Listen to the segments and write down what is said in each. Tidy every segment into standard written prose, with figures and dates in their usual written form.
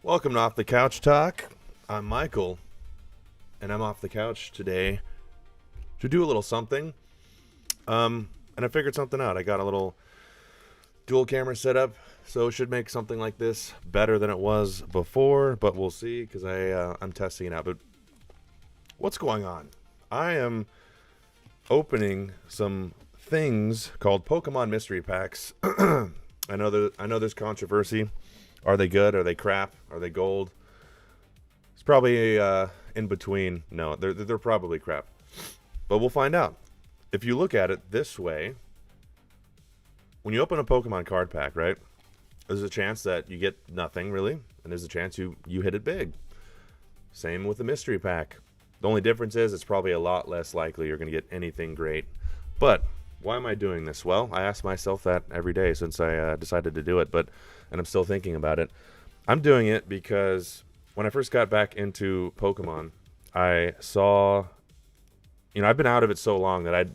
Welcome to Off the Couch Talk. I'm Michael, and I'm off the couch today to do a little something. And I figured something out. I got a little dual camera setup, so it should make something like this better than it was before, but we'll see because I'm testing it out. But what's going on? I am opening some things called Pokemon mystery packs. I know there's controversy. Are they good? Are they crap? Are they gold? It's probably in between. No, they're probably crap. But we'll find out. If you look at it this way, when you open a Pokemon card pack, right, there's a chance that you get nothing, really, and there's a chance you hit it big. Same with the mystery pack. The only difference is it's probably a lot less likely you're going to get anything great. But why am I doing this? Well, I ask myself that every day since I decided to do it, and I'm still thinking about it. I'm doing it because when I first got back into Pokemon, I saw, I've been out of it so long that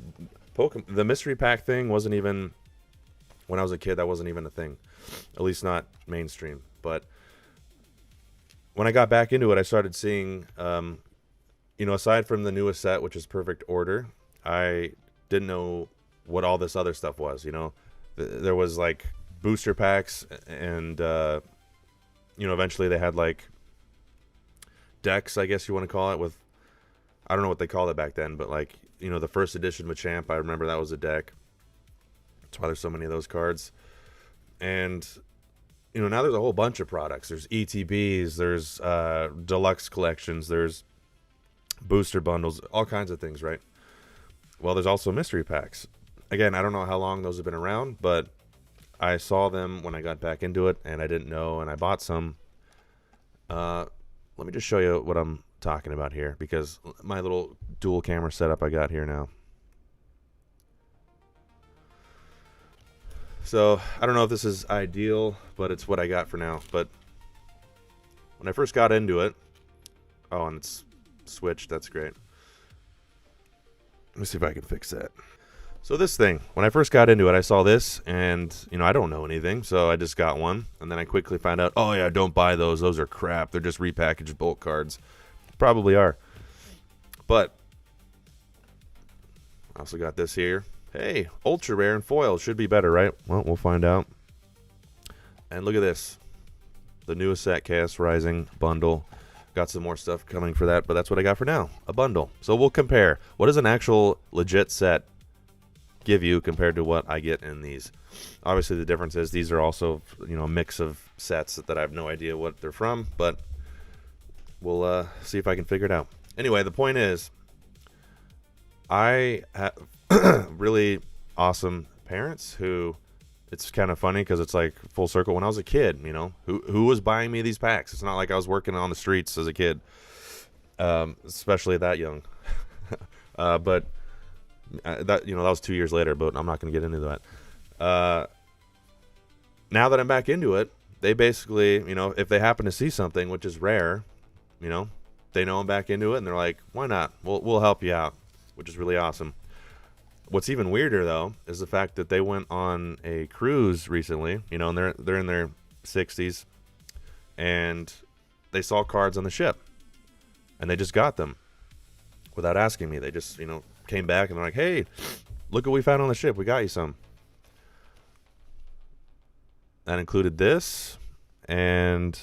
the mystery pack thing wasn't even, when I was a kid, that wasn't even a thing. At least not mainstream. But when I got back into it, I started seeing, aside from the newest set, which is Perfect Order, I didn't know what all this other stuff was. There was like booster packs, and eventually they had like decks, I guess you want to call it, with, I don't know what they called it back then, but like, the first edition Machamp, I remember that was a deck. That's why there's so many of those cards. And now there's a whole bunch of products. There's ETBs, there's deluxe collections, there's booster bundles, all kinds of things, right? Well, there's also mystery packs. Again, I don't know how long those have been around, but I saw them when I got back into it, and I didn't know, and I bought some. Let me just show you what I'm talking about here, because my little dual camera setup I got here now. So, I don't know if this is ideal, but it's what I got for now. But when I first got into it, oh, and it's switched, that's great. Let me see if I can fix that. So this thing, when I first got into it, I saw this, and, I don't know anything, so I just got one. And then I quickly found out, oh, yeah, don't buy those. Those are crap. They're just repackaged bulk cards. Probably are. But I also got this here. Hey, ultra rare and foil. Should be better, right? Well, we'll find out. And look at this. The newest set, Chaos Rising bundle. Got some more stuff coming for that, but that's what I got for now. A bundle. So we'll compare. What does an actual legit set give you compared to what I get in these? Obviously the difference is these are also a mix of sets that I have no idea what they're from, but we'll see if I can figure it out. Anyway, the point is I have really awesome parents who, it's kind of funny because it's like full circle. When I was a kid, who was buying me these packs? It's not like I was working on the streets as a kid, especially that young. But that was 2 years later, but I'm not going to get into that. Now that I'm back into it, they basically, if they happen to see something, which is rare, they know I'm back into it, and they're like, why not? We'll help you out, which is really awesome. What's even weirder, though, is the fact that they went on a cruise recently, and they're in their 60s, and they saw cards on the ship, and they just got them without asking me. They just, came back and they're like, hey, look what we found on the ship. We got you some. That included this and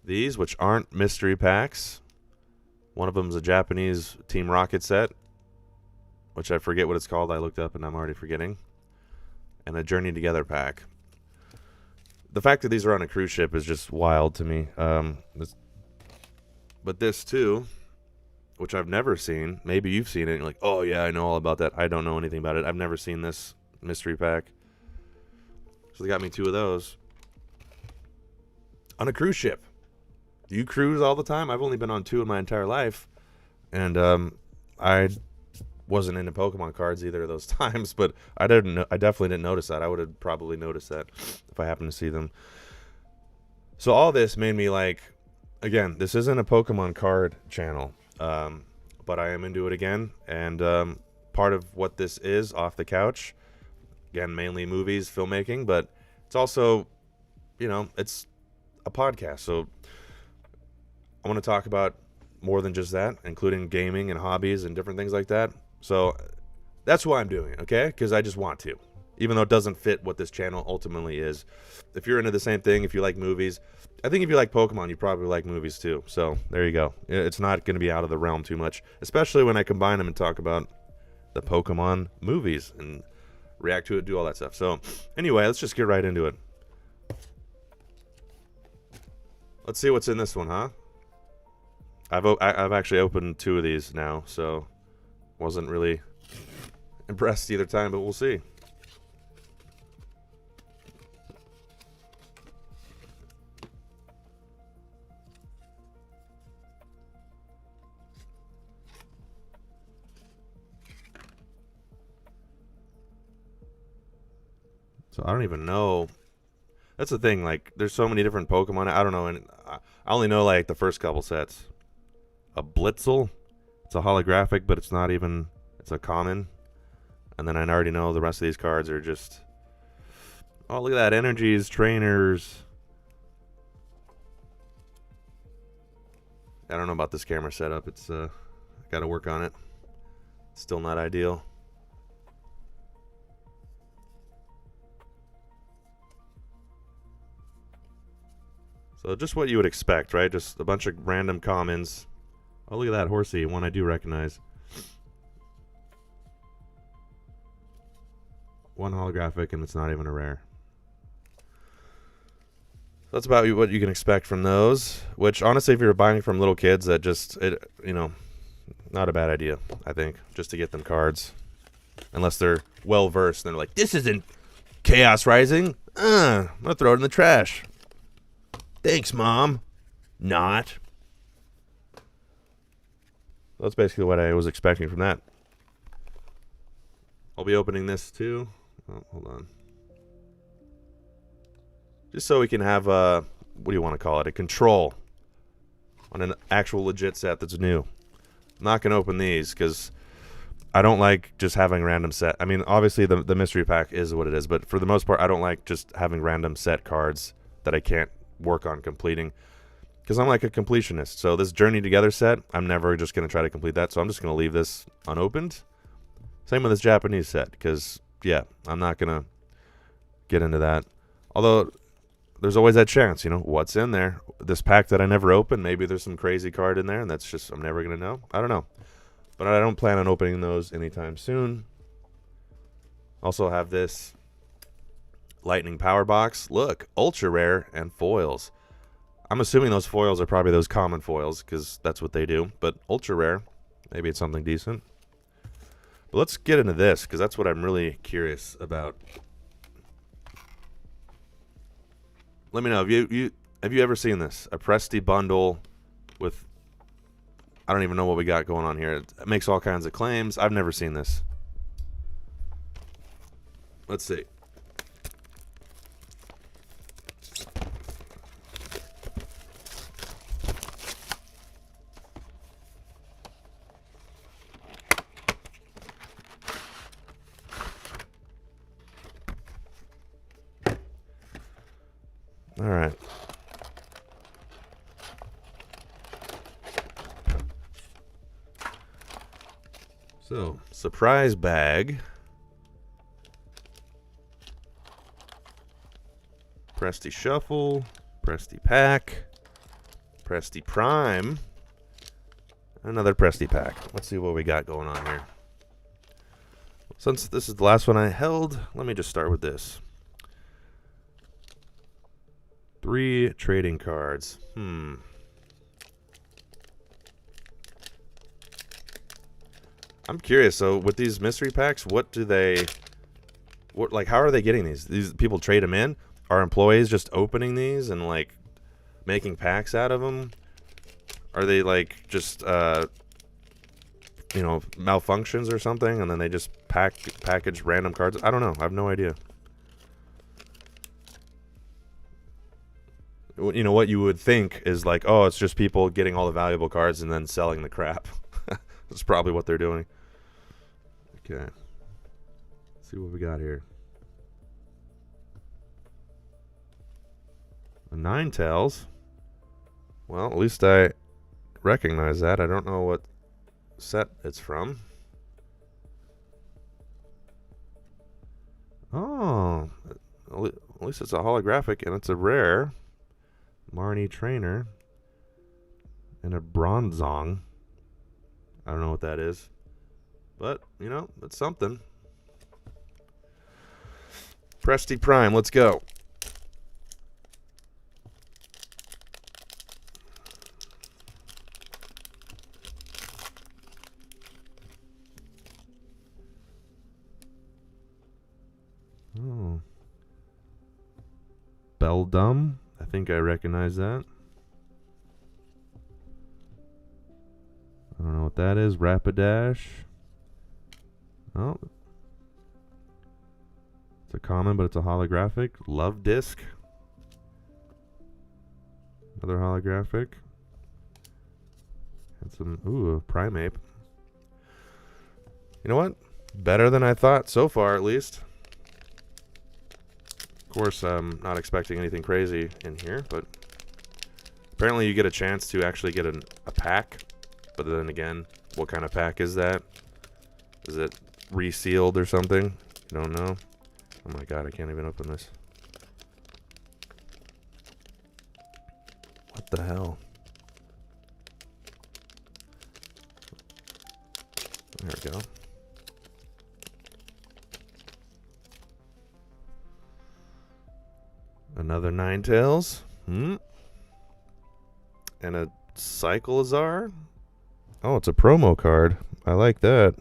these, which aren't mystery packs. One of them is a Japanese Team Rocket set, which I forget what it's called. I looked up and I'm already forgetting. And a Journey Together pack. The fact that these are on a cruise ship is just wild to me. But this too, which I've never seen. Maybe you've seen it and you're like, oh yeah, I know all about that. I don't know anything about it. I've never seen this mystery pack. So they got me two of those. On a cruise ship. Do you cruise all the time? I've only been on two in my entire life. And I wasn't into Pokemon cards either of those times, but I definitely didn't notice that. I would have probably noticed that if I happened to see them. So all this made me like, again, this isn't a Pokemon card channel. But I am into it again, and part of what this is, Off the Couch, again, mainly movies, filmmaking, but it's also, it's a podcast. So I want to talk about more than just that, including gaming and hobbies and different things like that. So that's why I'm doing it, okay? Because I just want to. Even though it doesn't fit what this channel ultimately is. If you're into the same thing, if you like movies, I think if you like Pokemon, you probably like movies too. So there you go. It's not going to be out of the realm too much, especially when I combine them and talk about the Pokemon movies and react to it, do all that stuff. So anyway, let's just get right into it. Let's see what's in this one, huh? I've actually opened 2 of these now, so wasn't really impressed either time, but we'll see. So I don't even know. That's the thing, like, there's so many different Pokemon. I don't know, and I only know, like, the first couple sets. A Blitzel. It's a holographic, but it's not even... It's a common. And then I already know the rest of these cards are just... Oh, look at that. Energies, trainers. I don't know about this camera setup. It's, got to work on it. Still not ideal. So just what you would expect, right? Just a bunch of random commons. Oh, look at that Horsey, one I do recognize. One holographic, and it's not even a rare. That's about what you can expect from those. Which, honestly, if you're buying from little kids, that just, you know, not a bad idea, I think, just to get them cards. Unless they're well-versed, and they're like, this isn't Chaos Rising. I'm going to throw it in the trash. Thanks, Mom. Not. That's basically what I was expecting from that. I'll be opening this too. Oh, hold on. Just so we can have what do you want to call it? A control on an actual legit set that's new. I'm not going to open these because I don't like just having random set. I mean, obviously the mystery pack is what it is, but for the most part, I don't like just having random set cards that I can't work on completing. Because I'm like a completionist. So this Journey Together set, I'm never just going to try to complete that. So I'm just going to leave this unopened. Same with this Japanese set. Because, yeah, I'm not going to get into that. Although, there's always that chance, you know, what's in there? This pack that I never opened, maybe there's some crazy card in there. And that's just, I'm never going to know. I don't know. But I don't plan on opening those anytime soon. Also have this Lightning Power Box. Look, ultra rare and foils. I'm assuming those foils are probably those common foils because that's what they do. But ultra rare, maybe it's something decent. But let's get into this because that's what I'm really curious about. Let me know. Have you ever seen this? A Presti bundle with... I don't even know what we got going on here. It makes all kinds of claims. I've never seen this. Let's see. All right. So, surprise bag. Presti Shuffle. Presti Pack. Presti Prime. Another Presti Pack. Let's see what we got going on here. Since this is the last one I held, let me just start with this. 3 trading cards. I'm curious. So with these mystery packs, how are they getting these? These people trade them in? Are employees just opening these and like making packs out of them? Are they like just malfunctions or something, and then they just package random cards? I don't know. I have no idea. You know, what you would think is like, oh, it's just people getting all the valuable cards and then selling the crap. That's probably what they're doing. Okay. Let's see what we got here. Ninetales. Well, at least I recognize that. I don't know what set it's from. Oh, at least it's a holographic, and it's a rare. Marnie Trainer. And a Bronzong. I don't know what that is. But, you know, it's something. Presty Prime, let's go. Oh. Beldum. I think I recognize that. I don't know what that is. Rapidash. Oh. It's a common, but it's a holographic. Love Disc. Another holographic. And some, ooh, a Primeape. You know what? Better than I thought so far, at least. Of course, I'm not expecting anything crazy in here, but apparently you get a chance to actually get a pack. But then again, what kind of pack is that? Is it resealed or something? You don't know? Oh my god, I can't even open this. What the hell? There we go. Another Ninetales. And a Cyclizar. Oh, it's a promo card. I like that.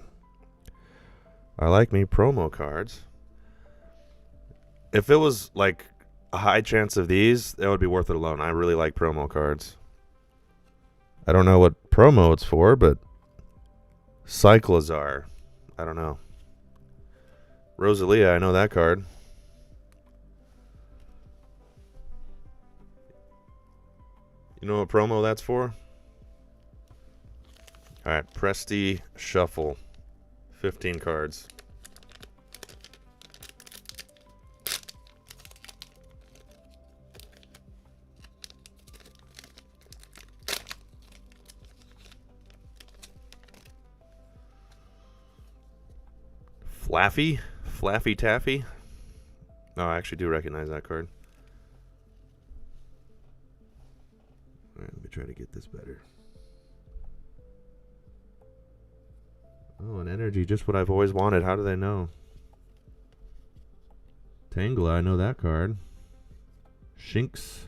I like me promo cards. If it was like a high chance of these, that would be worth it alone. I really like promo cards. I don't know what promo it's for, but Cyclizar. I don't know. Rosalia, I know that card. You know what promo that's for? Alright, Presty Shuffle. 15 cards. Flaffy Taffy. Oh, I actually do recognize that card. Alright, let me try to get this better. Oh, an energy, just what I've always wanted. How do they know? Tangela, I know that card. Shinx.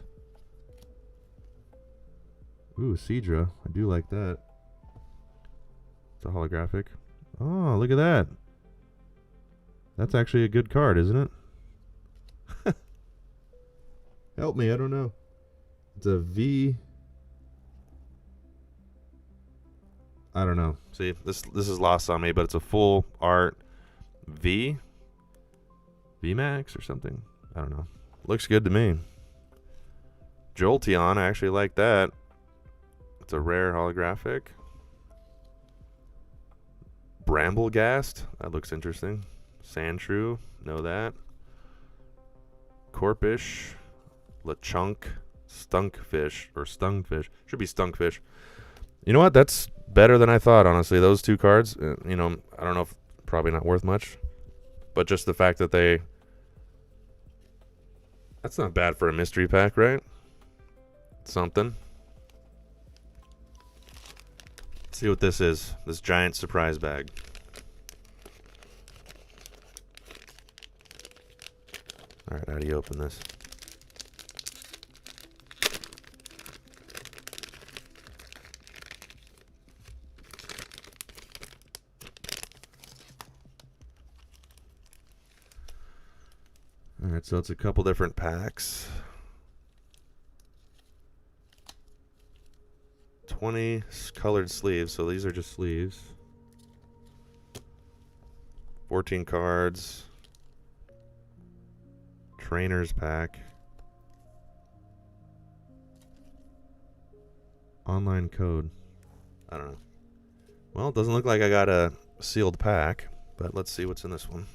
Ooh, Seadra. I do like that. It's a holographic. Oh, look at that. That's actually a good card, isn't it? Help me, I don't know. It's a V. I don't know. See, this is lost on me, but it's a full art V. VMAX or something. I don't know. Looks good to me. Jolteon, I actually like that. It's a rare holographic. Bramblegast, that looks interesting. Sandshrew, know that. Corpish, Lechunk, Stunkfish, or Stungfish. Should be Stunkfish. You know what? That's better than I thought, honestly. Those two cards, you know, I don't know if probably not worth much. But just the fact that they... That's not bad for a mystery pack, right? Something. Let's see what this is. This giant surprise bag. Alright, how do you open this? Alright, so it's a couple different packs. 20 colored sleeves, so these are just sleeves. 14 cards. Trainers pack. Online code. I don't know. Well, it doesn't look like I got a sealed pack, but let's see what's in this one.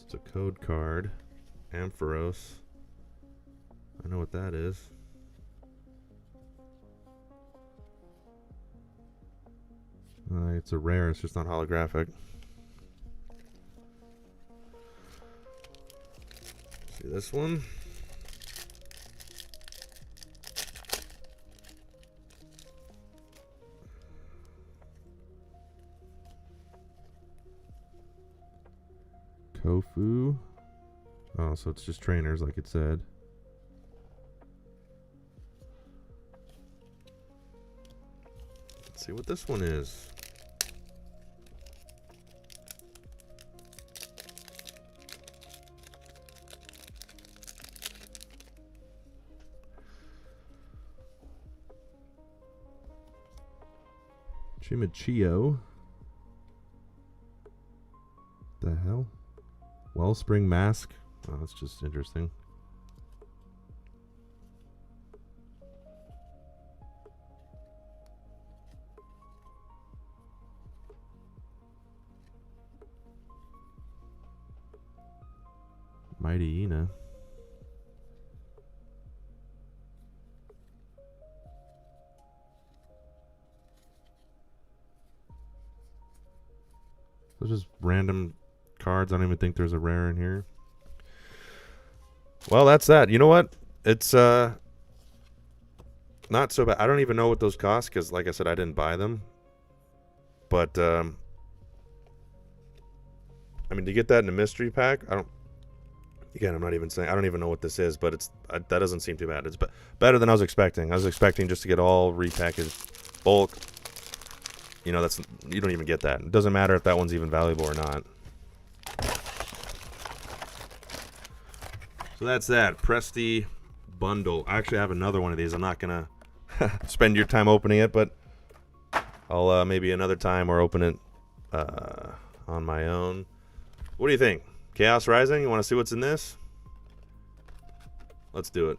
It's a code card. Ampharos. I know what that is. It's a rare, it's just not holographic. See this one? Kofu. Oh, so it's just trainers like it said. Let's see what this one is. Chimichio. The hell? Wellspring Mask. Oh, that's just interesting. Mighty Ina. Those are just random cards. I don't even think there's a rare in here. Well, that's that. You know what? It's not so bad. I don't even know what those cost because, like I said, I didn't buy them. But I mean, to get that in a mystery pack, I don't. Again, I'm not even saying I don't even know what this is, but it's that doesn't seem too bad. It's better than I was expecting. I was expecting just to get all repackaged bulk. You know, you don't even get that. It doesn't matter if that one's even valuable or not. So that's that Presti bundle. I actually have another one of these. I'm not gonna spend your time opening it, but I'll maybe another time or open it on my own. What do you think? Chaos Rising? You want to see what's in this? Let's do it.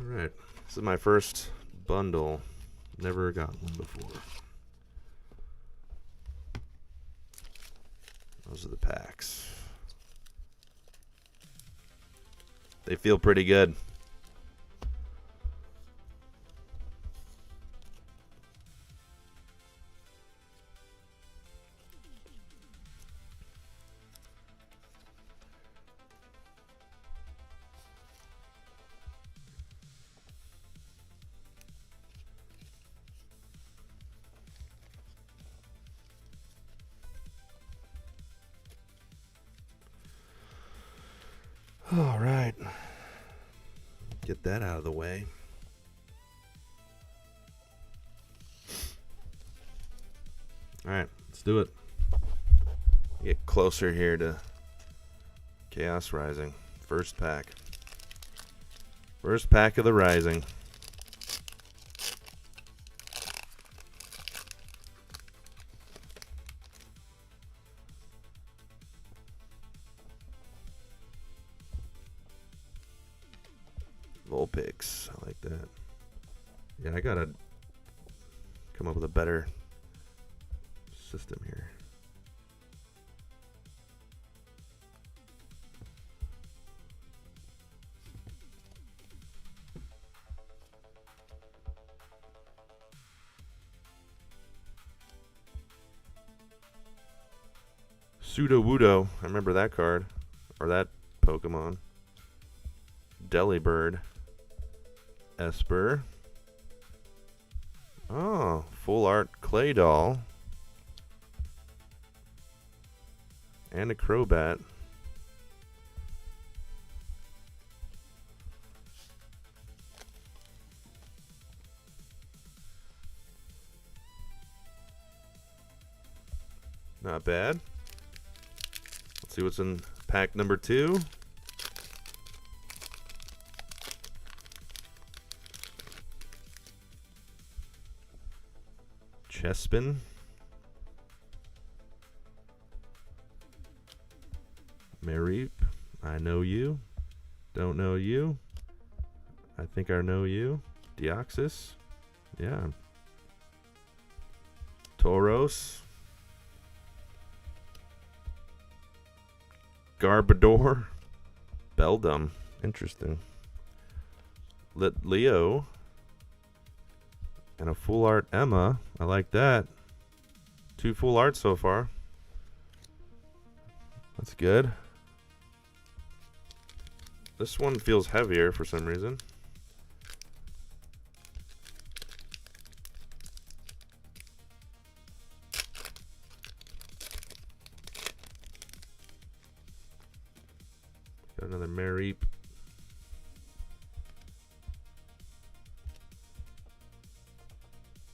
Alright, this is my first bundle. Never got one before. Those are the packs. They feel pretty good. All right. Get that out of the way. All right, let's do it. Get closer here to Chaos Rising. First pack. First pack of the Rising. Vulpix, I like that. Yeah, I gotta come up with a better system here. Sudowoodo, I remember that card, or that Pokemon. Delibird. Esper. Oh, full art clay doll. And a Crobat. Not bad. Let's see what's in pack number 2. Chespin. Mareep. I know you. Don't know you. I think I know you. Deoxys. Yeah. Tauros. Garbodor. Beldum. Interesting. Leo. And a full art Emma. I like that. 2 full arts so far. That's good. This one feels heavier for some reason. Got another Mareep.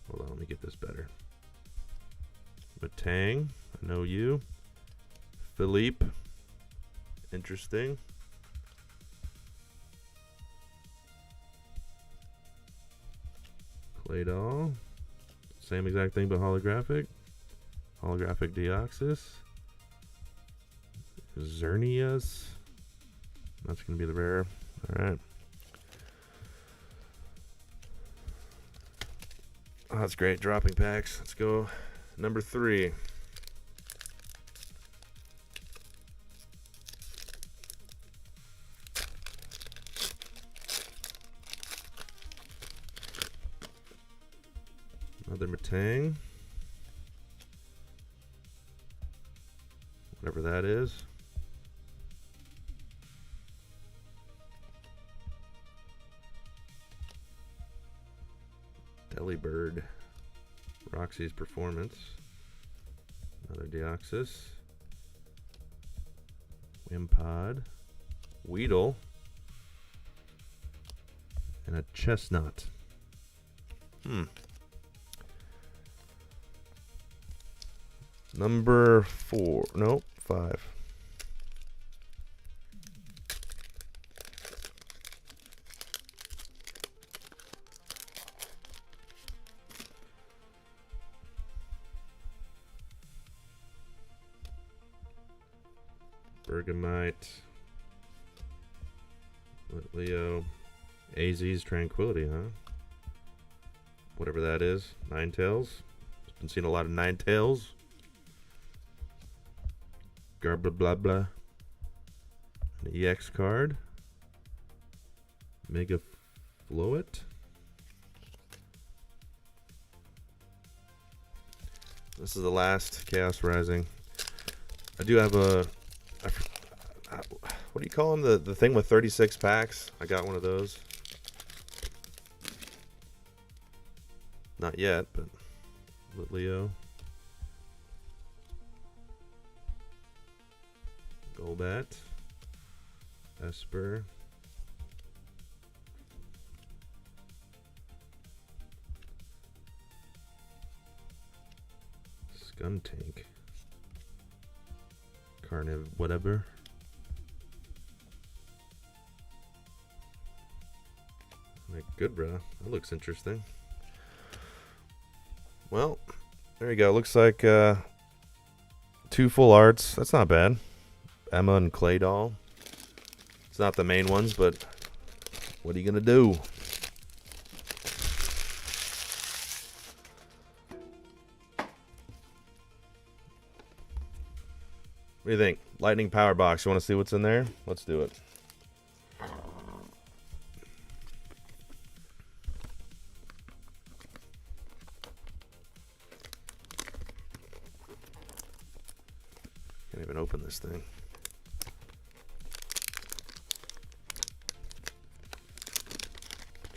Hold on, let me get this better. Matang, I know you. Philippe, interesting. Claydol, same exact thing but holographic. Holographic Deoxys. Xerneas. That's going to be the rare. Alright. Oh, that's great. Dropping packs. Let's go. Number 3. Another Matang. Whatever that is. Delibird. Roxy's Performance. Another Deoxys. Wimpod. Weedle. And a Chestnut. Number 4. Nope, 5. Bergamite. Leo. AZ's Tranquility, huh? Whatever that is. Ninetales. Been seeing a lot of Ninetales. Garbla blah blah. An EX card. Mega Floet. This is the last Chaos Rising. I do have a what do you call them? The thing with 36 packs. I got one of those. Not yet, but Leo. Golbat. Esper. Skuntank. Carniv whatever. Like good, bro. That looks interesting. Well, there you go. Looks like 2 full arts. That's not bad. Emma and Claydol. It's not the main ones, but what are you gonna do? What do you think? Lightning Power Box. You want to see what's in there? Let's do it. Can't even open this thing.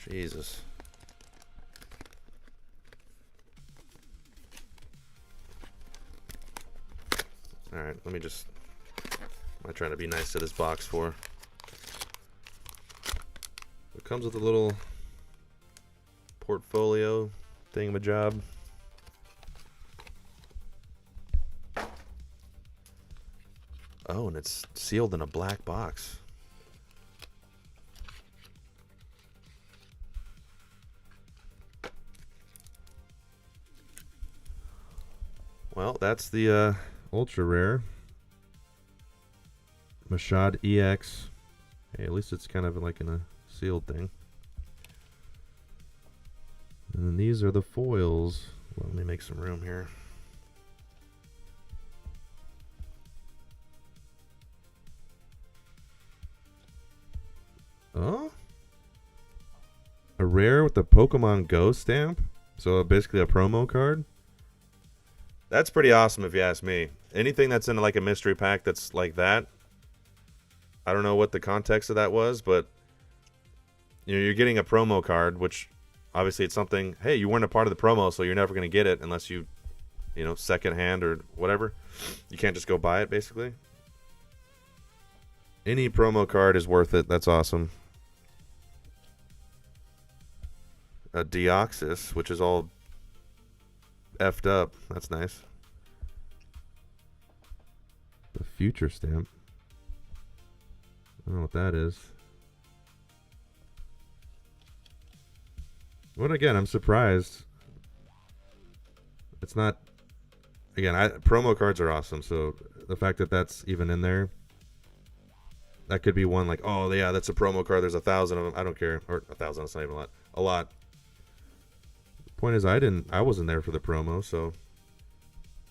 Jesus. Alright, let me just... I'm trying to be nice to this box for. It comes with a little portfolio thingamajob. Oh, and it's sealed in a black box. Well, that's the ultra rare Mashad EX. Hey, at least it's kind of like in a sealed thing. And then these are the foils. Well, let me make some room here. Oh? A rare with the Pokemon Go stamp? So basically a promo card? That's pretty awesome if you ask me. Anything that's in like a mystery pack that's like that, I don't know what the context of that was, but you know, you're getting a promo card, which obviously it's something, hey, you weren't a part of the promo, so you're never going to get it unless you know, second hand or whatever. You can't just go buy it, basically. Any promo card is worth it. That's awesome. A Deoxys, which is all effed up. That's nice. The future stamp. I don't know what that is. But again, I'm surprised. It's not. Again, promo cards are awesome, so the fact that that's even in there, that could be one like, oh yeah, that's a promo card. There's 1,000 of them. I don't care, or 1,000. It's not even a lot. A lot. The point is, I wasn't there for the promo, so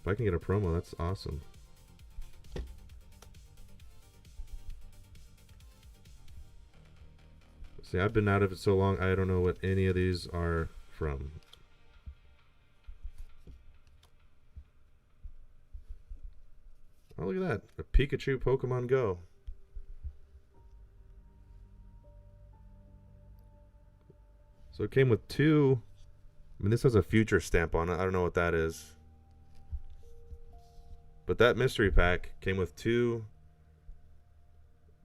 if I can get a promo, that's awesome. See, I've been out of it so long, I don't know what any of these are from. Oh, look at that. A Pikachu Pokemon Go. So it came with two. I mean, this has a future stamp on it. I don't know what that is. But that mystery pack came with two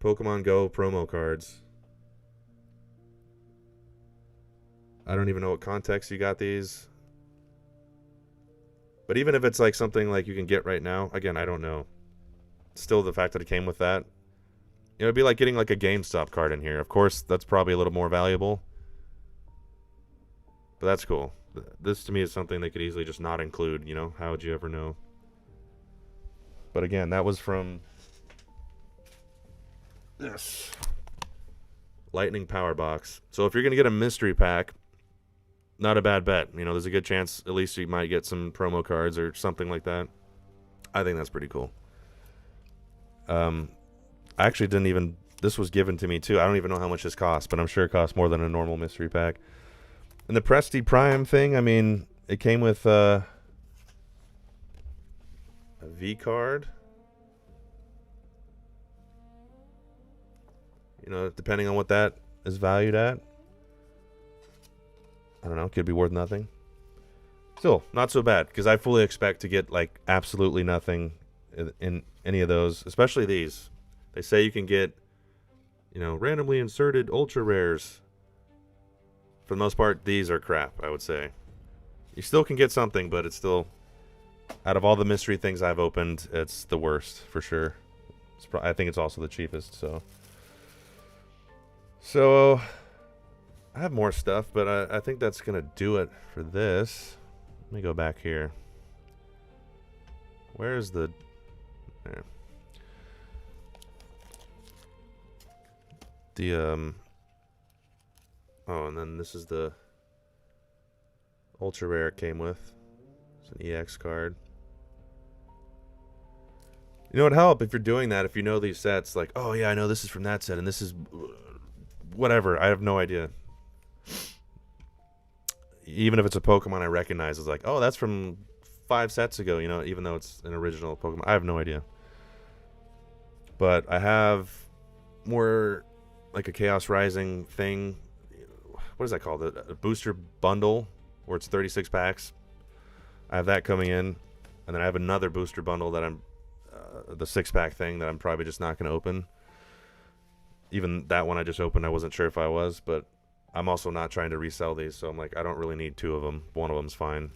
Pokemon Go promo cards. I don't even know what context you got these. But even if it's like something like you can get right now, again, I don't know. Still, the fact that it came with that, you know, it'd be like getting like a GameStop card in here. Of course, that's probably a little more valuable. But that's cool. This to me is something they could easily just not include, you know? How would you ever know? But again, that was from this Lightning Power Box. So if you're going to get a mystery pack, not a bad bet. You know, there's a good chance at least you might get some promo cards or something like that. I think that's pretty cool. I actually didn't even... This was given to me, too. I don't even know how much this costs, but I'm sure it costs more than a normal mystery pack. And the Presti Prime thing, I mean, it came with a V card. You know, depending on what that is valued at. I don't know, could be worth nothing. Still, not so bad, because I fully expect to get, like, absolutely nothing in any of those, especially these. They say you can get, you know, randomly inserted ultra rares. For the most part, these are crap, I would say. You still can get something, but it's still, out of all the mystery things I've opened, it's the worst, for sure. I think it's also the cheapest, so. So, I have more stuff, but I think that's going to do it for this. Let me go back here. Where's the... There. The, oh, and then this is the ultra rare it came with. It's an EX card. You know, it'd help if you're doing that, if you know these sets, like, oh yeah, I know this is from that set, and this is... whatever, I have no idea. Even if it's a Pokemon I recognize, it's like, oh, that's from 5 sets ago, you know, even though it's an original Pokemon. I have no idea. But I have more like a Chaos Rising thing. What is that called? A booster bundle where it's 36 packs. I have that coming in. And then I have another booster bundle that I'm, the 6-pack thing that I'm probably just not going to open. Even that one I just opened, I wasn't sure if I was, but I'm also not trying to resell these, so I'm like, I don't really need 2 of them. One of them's fine.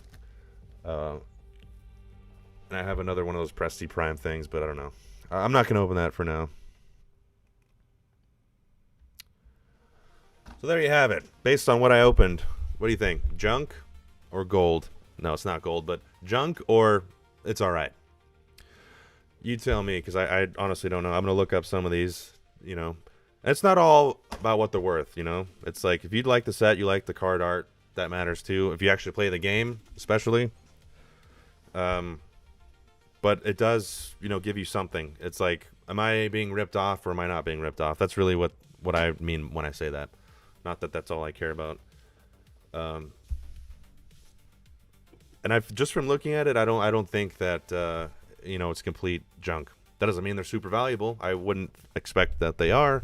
And I have another one of those Presti Prime things, but I don't know. I'm not going to open that for now. So there you have it. Based on what I opened, what do you think? Junk or gold? No, it's not gold, but junk or it's all right. You tell me, because I honestly don't know. I'm gonna look up some of these. You know, and it's not all about what they're worth. You know, it's like if you like the set, you like the card art, that matters too. If you actually play the game, especially. But it does, you know, give you something. It's like, am I being ripped off or am I not being ripped off? That's really what I mean when I say that. Not that that's all I care about. And I've just from looking at it, I don't think that you know, it's complete junk. That doesn't mean they're super valuable. I wouldn't expect that they are,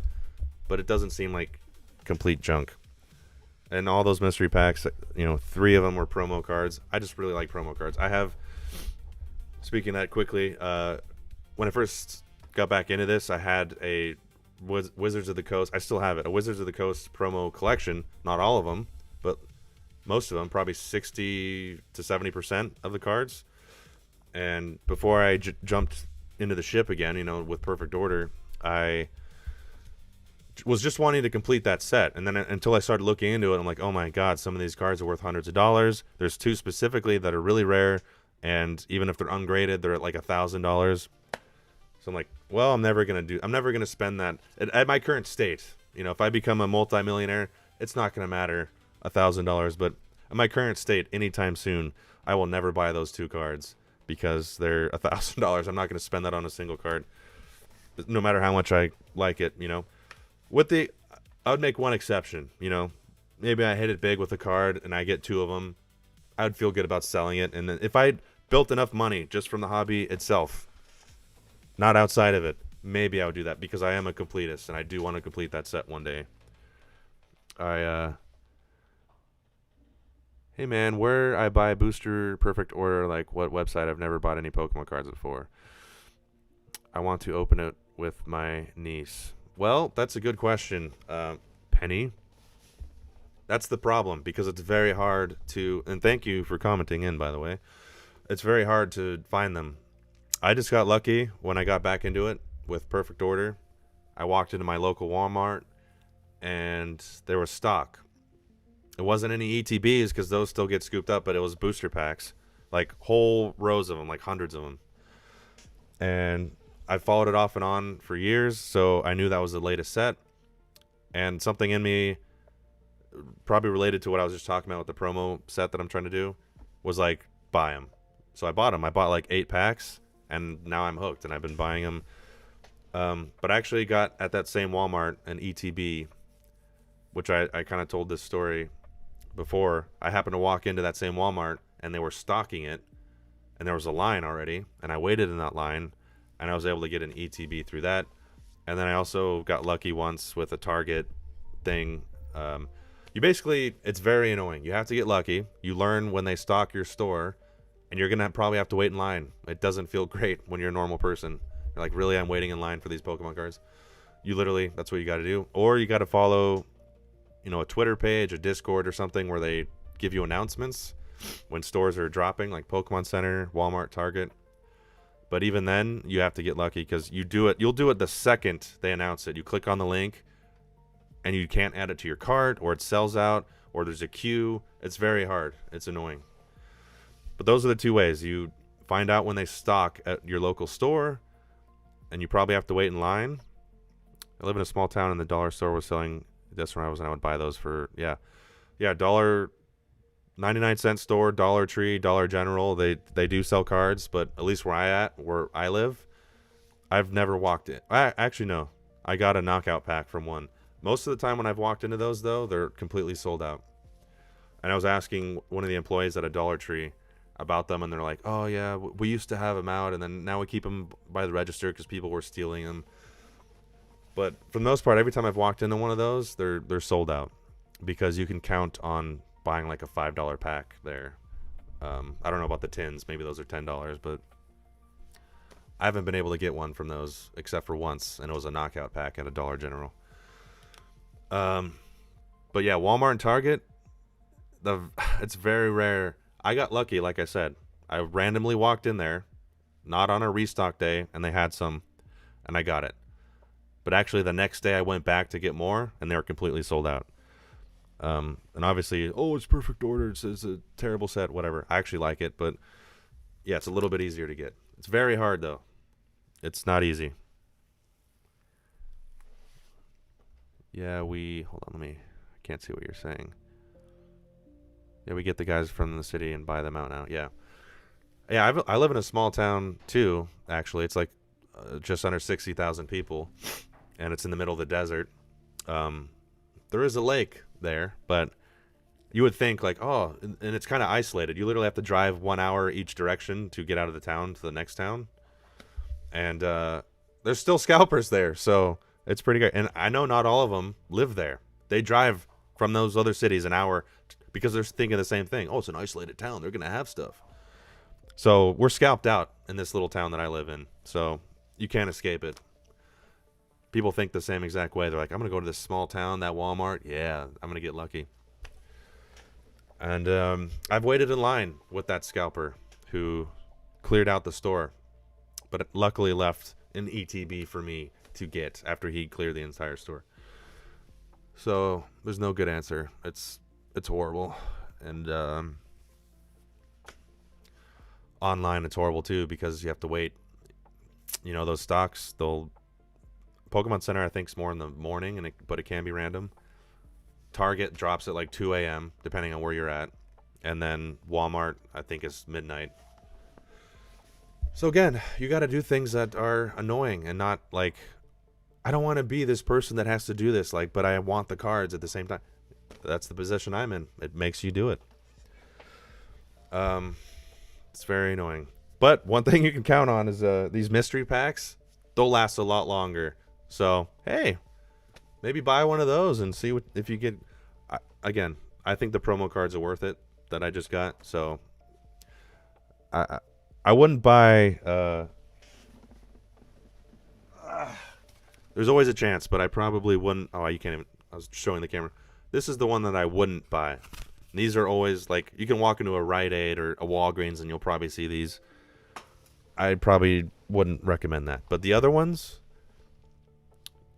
but it doesn't seem like complete junk. And all those mystery packs, you know, 3 of them were promo cards. I just really like promo cards. I have, speaking of that quickly, when I first got back into this, I had a Wizards of the Coast. I still have it. A Wizards of the Coast promo collection. Not all of them, but most of them. Probably 60 to 70% of the cards. And before I jumped into the ship again, you know, with Perfect Order, I was just wanting to complete that set. And then until I started looking into it, I'm like, oh my god, some of these cards are worth hundreds of dollars. There's 2 specifically that are really rare, and even if they're ungraded, they're at like $1,000. So I'm like, well, I'm never gonna spend that at my current state. You know, if I become a multimillionaire, it's not gonna matter $1,000. But at my current state, anytime soon, I will never buy those 2 cards because they're $1,000. I'm not gonna spend that on a single card, no matter how much I like it. You know, I would make one exception. You know, maybe I hit it big with a card and I get 2 of them. I would feel good about selling it, and then if I built enough money just from the hobby itself, not outside of it, maybe I would do that, because I am a completist and I do want to complete that set one day. Hey man, where I buy booster Perfect Order, like what website? I've never bought any Pokemon cards before. I want to open it with my niece. Well, that's a good question, Penny. That's the problem, because it's very hard to, and thank you for commenting in, by the way. It's very hard to find them. I just got lucky when I got back into it with Perfect Order. I walked into my local Walmart and there was stock. It wasn't any ETBs because those still get scooped up, but it was booster packs, like whole rows of them, like hundreds of them. And I followed it off and on for years, so I knew that was the latest set. And something in me, probably related to what I was just talking about with the promo set that I'm trying to do, was like, buy them. So I bought them. I bought like 8 packs, and now I'm hooked, and I've been buying them. But I actually got at that same Walmart an ETB, which I kind of told this story before. I happened to walk into that same Walmart, and they were stocking it, and there was a line already, and I waited in that line, and I was able to get an ETB through that. And then I also got lucky once with a Target thing. You basically, it's very annoying. You have to get lucky. You learn when they stock your store, and you're going to probably have to wait in line. It doesn't feel great when you're a normal person. You're like, really, I'm waiting in line for these Pokemon cards? You literally, that's what you got to do. Or you got to follow, you know, a Twitter page, a Discord or something where they give you announcements when stores are dropping, like Pokemon Center, Walmart, Target. But even then, you have to get lucky, because you'll do it the second they announce it. You click on the link, and you can't add it to your cart, or it sells out, or there's a queue. It's very hard. It's annoying. But those are the 2 ways. You find out when they stock at your local store, and you probably have to wait in line. I live in a small town, and the dollar store was selling, that's where I was, and I would buy those for, $1.99 store, Dollar Tree, Dollar General. They do sell cards, but at least where I live, I've never walked in. Actually, no. I got a knockout pack from one. Most of the time when I've walked into those, though, they're completely sold out. And I was asking one of the employees at a Dollar Tree about them, and they're like, oh, yeah, we used to have them out, and then now we keep them by the register because people were stealing them. But for the most part, every time I've walked into one of those, they're sold out, because you can count on buying like a $5 pack there. I don't know about the tins. Maybe those are $10, but I haven't been able to get one from those except for once, and it was a knockout pack at a Dollar General. But yeah, Walmart and Target, it's very rare. I got lucky, like I said. I randomly walked in there, not on a restock day, and they had some, and I got it. But actually, the next day I went back to get more, and they were completely sold out. And obviously, it's Perfect Order. It's a terrible set, whatever. I actually like it, but Yeah, it's a little bit easier to get. It's very hard, though. It's not easy. Yeah, hold on, I can't see what you're saying. Yeah, we get the guys from the city and buy them out now. Yeah. Yeah, I live in a small town, too, actually. It's like just under 60,000 people, and it's in the middle of the desert. There is a lake there, but you would think, like, oh, and it's kind of isolated. You literally have to drive 1 hour each direction to get out of the town to the next town. And there's still scalpers there, so it's pretty good. And I know not all of them live there. They drive from those other cities an hour because they're thinking the same thing. Oh, it's an isolated town. They're going to have stuff. So we're scalped out in this little town that I live in. So you can't escape it. People think the same exact way. They're like, I'm going to go to this small town, that Walmart. Yeah, I'm going to get lucky. And I've waited in line with that scalper who cleared out the store, but luckily left an ETB for me to get after he cleared the entire store. So there's no good answer. It's horrible. And online it's horrible too because you have to wait. You know, those stocks, Pokemon Center I think is more in the morning, but it can be random. Target drops at like 2 a.m. depending on where you're at, and then Walmart I think is midnight. So again, you got to do things that are annoying and not like, I don't want to be this person that has to do this, like, but I want the cards at the same time. That's the position I'm in. It makes you do it. It's very annoying. But one thing you can count on is these mystery packs. They'll last a lot longer. So hey, maybe buy one of those and see if you get. Again, I think the promo cards are worth it that I just got. So I wouldn't buy. There's always a chance, but I probably wouldn't. Oh, you can't even. I was showing the camera. This is the one that I wouldn't buy. These are always like, you can walk into a Rite Aid or a Walgreens and you'll probably see these. I probably wouldn't recommend that. But the other ones,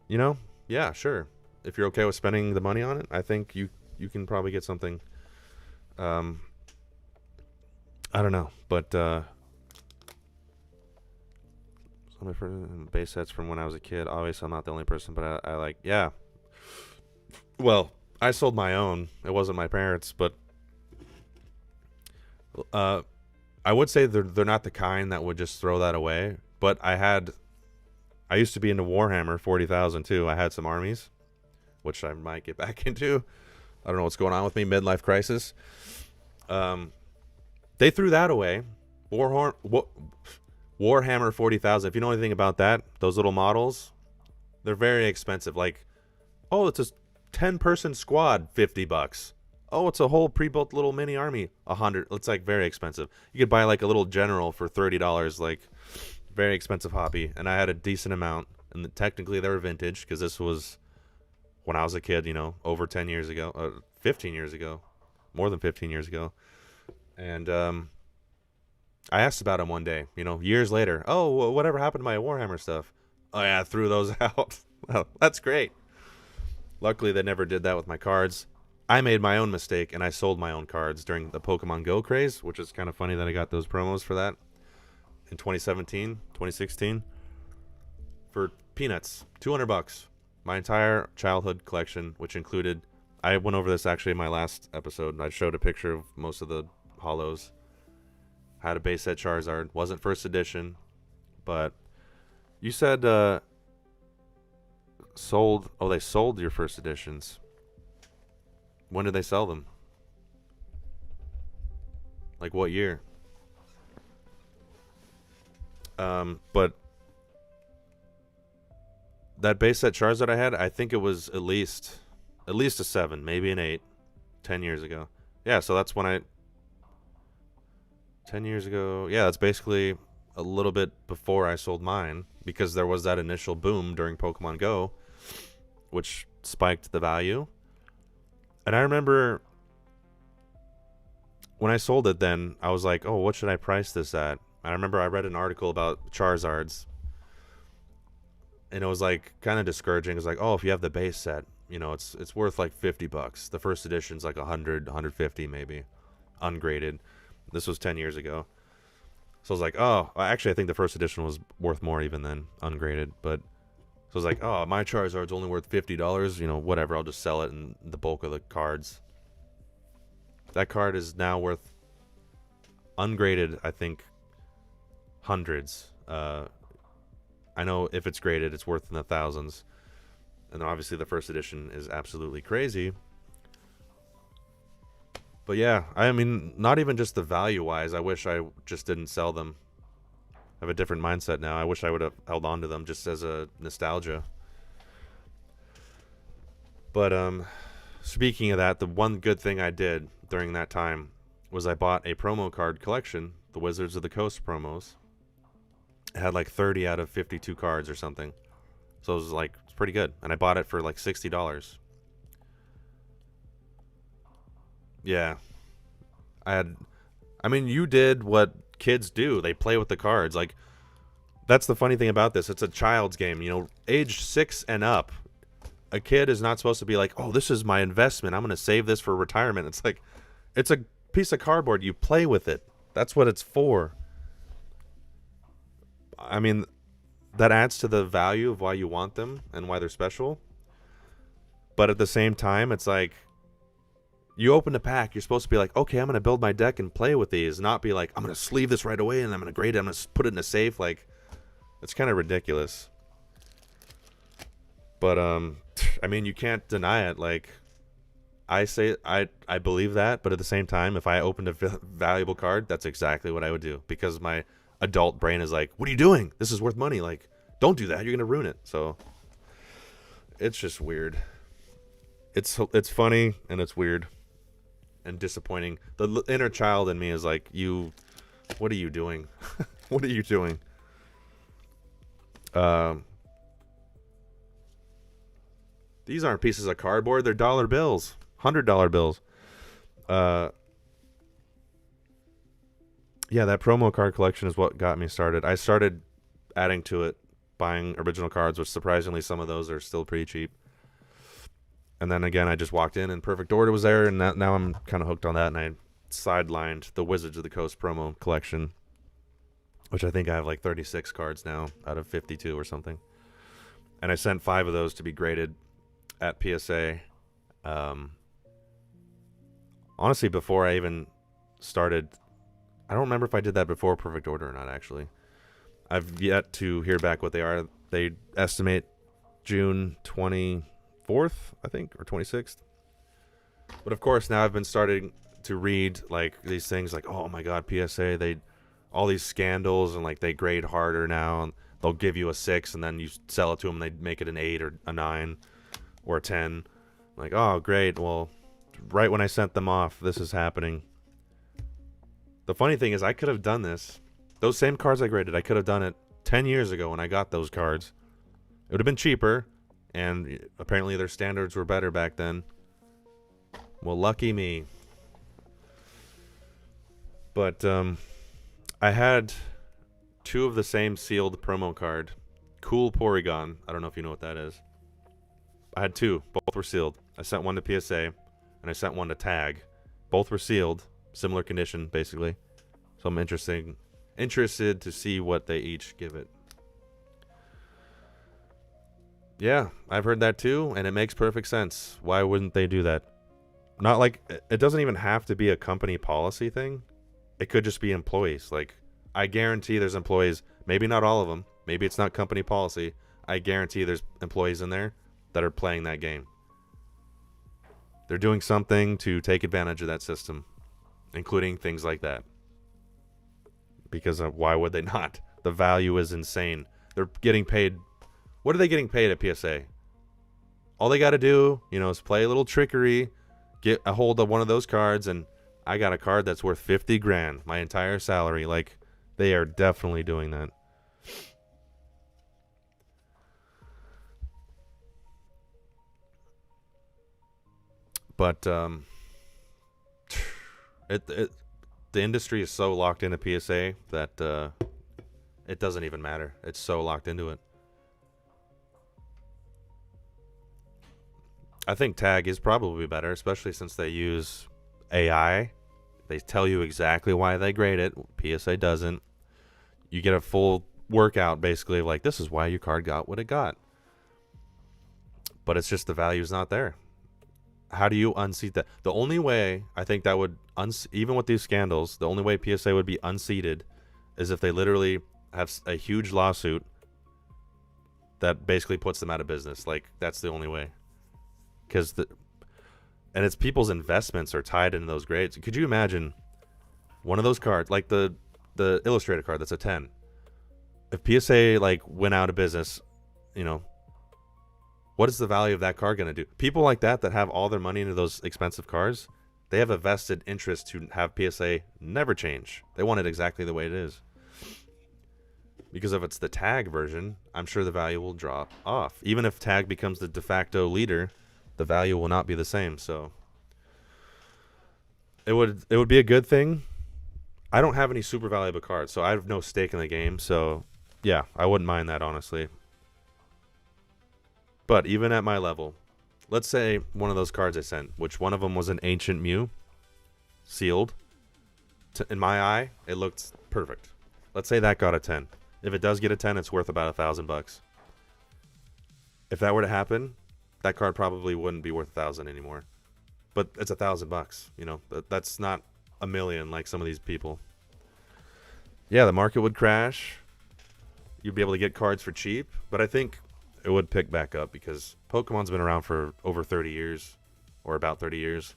you know, yeah, sure. If you're okay with spending the money on it, I think you can probably get something. I don't know, but some of my base sets from when I was a kid. Obviously, I'm not the only person, but I like, yeah. Well, I sold my own. It wasn't my parents', but I would say they're not the kind that would just throw that away. But I used to be into Warhammer 40,000 too. I had some armies, which I might get back into. I don't know what's going on with me, midlife crisis. They threw that away. Warhammer 40,000. If you know anything about that, those little models, they're very expensive. Like, oh, it's a 10-person squad, $50. Oh, it's a whole pre-built little mini army, $100. It's like very expensive. You could buy like a little general for $30, like very expensive hobby. And I had a decent amount, and technically they were vintage because this was when I was a kid, you know, over 10 years ago, 15 years ago, more than 15 years ago. And I asked about them one day, you know, years later. Oh, whatever happened to my Warhammer stuff? Oh yeah, I threw those out. Well, that's great. Luckily, they never did that with my cards. I made my own mistake, and I sold my own cards during the Pokemon Go craze, which is kind of funny that I got those promos for that in 2017, 2016, for peanuts, $200. My entire childhood collection, which included, I went over this actually in my last episode, and I showed a picture of most of the holos. Had a base set Charizard. Wasn't first edition, but you said sold. Oh, they sold your first editions. When did they sell them? Like what year? But that base set Charizard I had, I think it was at least a 7, maybe an 8, 10 years ago. Yeah, so that's when 10 years ago. Yeah, that's basically a little bit before I sold mine, because there was that initial boom during Pokemon Go, which spiked the value. And I remember when I sold it then, I was like, oh, what should I price this at? And I remember I read an article about Charizards, and it was like kind of discouraging. It was like, oh, if you have the base set, you know, it's worth like $50. The first edition's like 100, 150 maybe, ungraded. This was 10 years ago. So I was like, oh, actually, I think the first edition was worth more even than ungraded. But so I was like, oh, my Charizard's only worth $50. You know, whatever. I'll just sell it in the bulk of the cards. That card is now worth ungraded, I think, hundreds. I know if it's graded, it's worth in the thousands. And obviously the first edition is absolutely crazy. But yeah, I mean, not even just the value-wise. I wish I just didn't sell them. I have a different mindset now. I wish I would have held on to them just as a nostalgia. But speaking of that, the one good thing I did during that time was I bought a promo card collection, the Wizards of the Coast promos. It had like 30 out of 52 cards or something. So it was like, it's pretty good. And I bought it for like $60. Yeah. I mean, you did what kids do. They play with the cards. Like, that's the funny thing about this. It's a child's game, you know, age 6 and up. A kid is not supposed to be like, oh, this is my investment. I'm going to save this for retirement. It's like, it's a piece of cardboard. You play with it. That's what it's for. I mean, that adds to the value of why you want them and why they're special. But at the same time, it's like, you open a pack, you're supposed to be like, okay, I'm going to build my deck and play with these, not be like, I'm going to sleeve this right away and I'm going to grade it, I'm going to put it in a safe. Like, it's kind of ridiculous. But, I mean, you can't deny it. Like, I say, I believe that, but at the same time, if I opened a valuable card, that's exactly what I would do. Because my adult brain is like, what are you doing? This is worth money. Like, don't do that. You're going to ruin it. So, it's just weird. It's funny and it's weird. And disappointing. The inner child in me is like, what are you doing? What are you doing? These aren't pieces of cardboard. They're dollar bills. $100 bills. Yeah, that promo card collection is what got me started. I started adding to it, buying original cards, which surprisingly some of those are still pretty cheap. And then again, I just walked in and Perfect Order was there, and now I'm kind of hooked on that, and I sidelined the Wizards of the Coast promo collection, which I think I have like 36 cards now out of 52 or something. And I sent 5 of those to be graded at PSA. Honestly, before I even started, I don't remember if I did that before Perfect Order or not, actually. I've yet to hear back what they are. They estimate June 24th, I think, or 26th. But of course, now I've been starting to read like these things like, oh my god, PSA, all these scandals, and like they grade harder now, and they'll give you a 6 and then you sell it to them and they make it an 8 or a 9 or a 10. Like, oh great, well, right when I sent them off, this is happening. The funny thing is, I could have done this. Those same cards I graded, I could have done it 10 years ago when I got those cards. It would have been cheaper, and apparently their standards were better back then. Well, lucky me. But I had 2 of the same sealed promo card. Cool Porygon. I don't know if you know what that is. I had 2. Both were sealed. I sent one to PSA, and I sent one to Tag. Both were sealed. Similar condition, basically. So I'm interested to see what they each give it. Yeah, I've heard that too, and it makes perfect sense. Why wouldn't they do that? Not like, it doesn't even have to be a company policy thing. It could just be employees. Like, I guarantee there's employees, maybe not all of them, maybe it's not company policy. I guarantee there's employees in there that are playing that game. They're doing something to take advantage of that system, including things like that. Because why would they not? The value is insane. They're getting paid. What are they getting paid at PSA? All they got to do, is play a little trickery, get a hold of one of those cards, and I got a card that's worth 50 grand, my entire salary. Like, they are definitely doing that. But the industry is so locked into PSA that it doesn't even matter. It's so locked into it. I think Tag is probably better, especially since they use AI. They tell you exactly why they grade it. PSA doesn't. You get a full workout, basically, of like, this is why your card got what it got. But it's just the value's not there. How do you unseat that? The only way I think that would, even with these scandals, the only way PSA would be unseated is if they literally have a huge lawsuit that basically puts them out of business. Like, that's the only way. And it's people's investments are tied into those grades. Could you imagine one of those cards, like the illustrated card that's a 10, if PSA like went out of business, you know, what is the value of that card going to do? People like that have all their money into those expensive cards, they have a vested interest to have PSA never change. They want it exactly the way it is. Because if it's the tag version, I'm sure the value will drop off. Even if tag becomes the de facto leader, the value will not be the same. So it would be a good thing. I don't have any super valuable cards, so I have no stake in the game. So yeah, I wouldn't mind that, honestly. But even at my level, let's say one of those cards I sent, which one of them was an Ancient Mew, sealed. In my eye, it looked perfect. Let's say that got a 10. If it does get a 10, it's worth about $1,000. If that were to happen, that card probably wouldn't be worth $1,000 anymore. But it's $1,000. You know, that's not $1 million like some of these people. Yeah, the market would crash. You'd be able to get cards for cheap, but I think it would pick back up because Pokemon's been around for over 30 years, or about 30 years,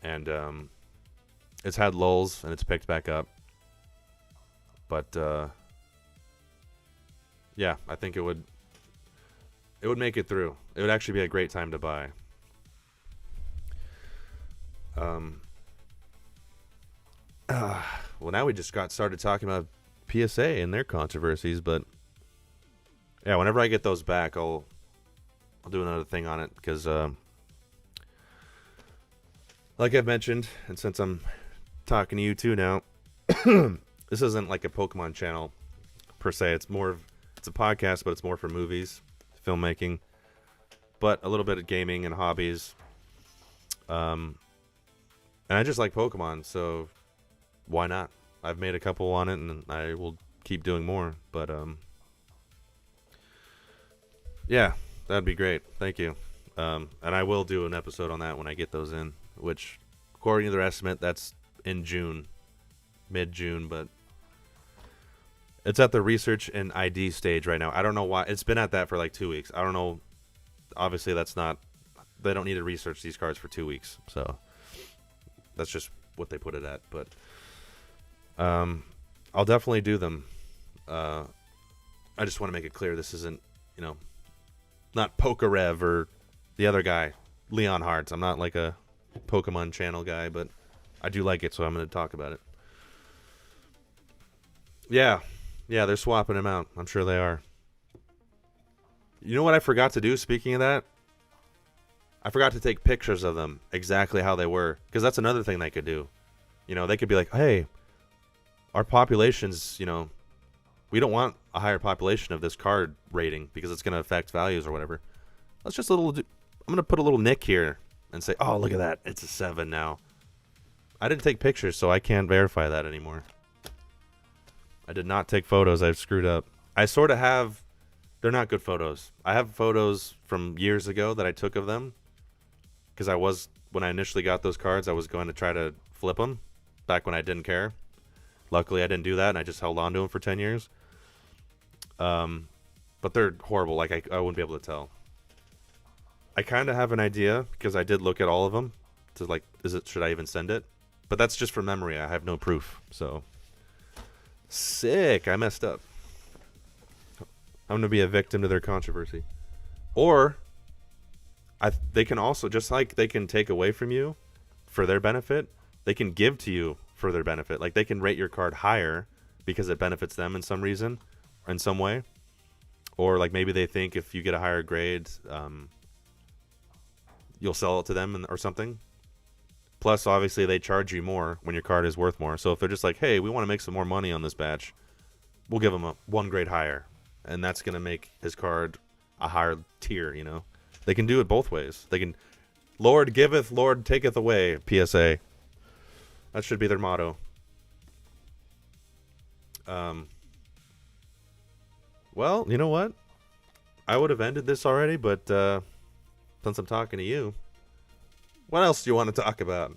and it's had lulls and it's picked back up. But yeah, I think it would make it through. It would actually be a great time to buy. Well, now we just got started talking about PSA and their controversies, but yeah, whenever I get those back, I'll do another thing on it because, like I've mentioned, and since I'm talking to you too now, this isn't like a Pokemon channel per se. It's a podcast, but it's more for movies, filmmaking, but a little bit of gaming and hobbies. And I just like Pokemon, so why not? I've made a couple on it, and I will keep doing more. But yeah, that'd be great. Thank you. And I will do an episode on that when I get those in, which, according to their estimate, that's in June, mid-June, but it's at the research and ID stage right now. I don't know why. It's been at that for like 2 weeks. I don't know. Obviously, they don't need to research these cards for 2 weeks. So that's just what they put it at. But I'll definitely do them. I just want to make it clear this isn't, not Pokerev or the other guy, Leon Hearts. I'm not like a Pokemon channel guy, but I do like it, so I'm going to talk about it. Yeah, they're swapping them out. I'm sure they are. You know what I forgot to do, speaking of that? I forgot to take pictures of them exactly how they were, because that's another thing they could do. They could be like, hey, our population's, we don't want a higher population of this card rating because it's going to affect values or whatever. Let's just I'm going to put a little nick here and say, oh, look at that. It's a 7 now. I didn't take pictures, so I can't verify that anymore. I did not take photos. I've screwed up. I sort of have. They're not good photos. I have photos from years ago that I took of them because when I initially got those cards, I was going to try to flip them back when I didn't care. Luckily, I didn't do that, and I just held on to them for 10 years. But they're horrible. Like, I wouldn't be able to tell. I kind of have an idea because I did look at all of them to like, should I even send it? But that's just from memory. I have no proof. So sick. I messed up. I'm going to be a victim to their controversy. Or they can also, just like they can take away from you for their benefit, they can give to you for their benefit. Like, they can rate your card higher because it benefits them in some reason or in some way. Or like maybe they think if you get a higher grade, you'll sell it to them or something. Plus, obviously, they charge you more when your card is worth more. So if they're just like, hey, we want to make some more money on this batch, we'll give them one grade higher. And that's going to make his card a higher tier, They can do it both ways. They can, Lord giveth, Lord taketh away, PSA. That should be their motto. Well, you know what? I would have ended this already, but since I'm talking to you, what else do you want to talk about?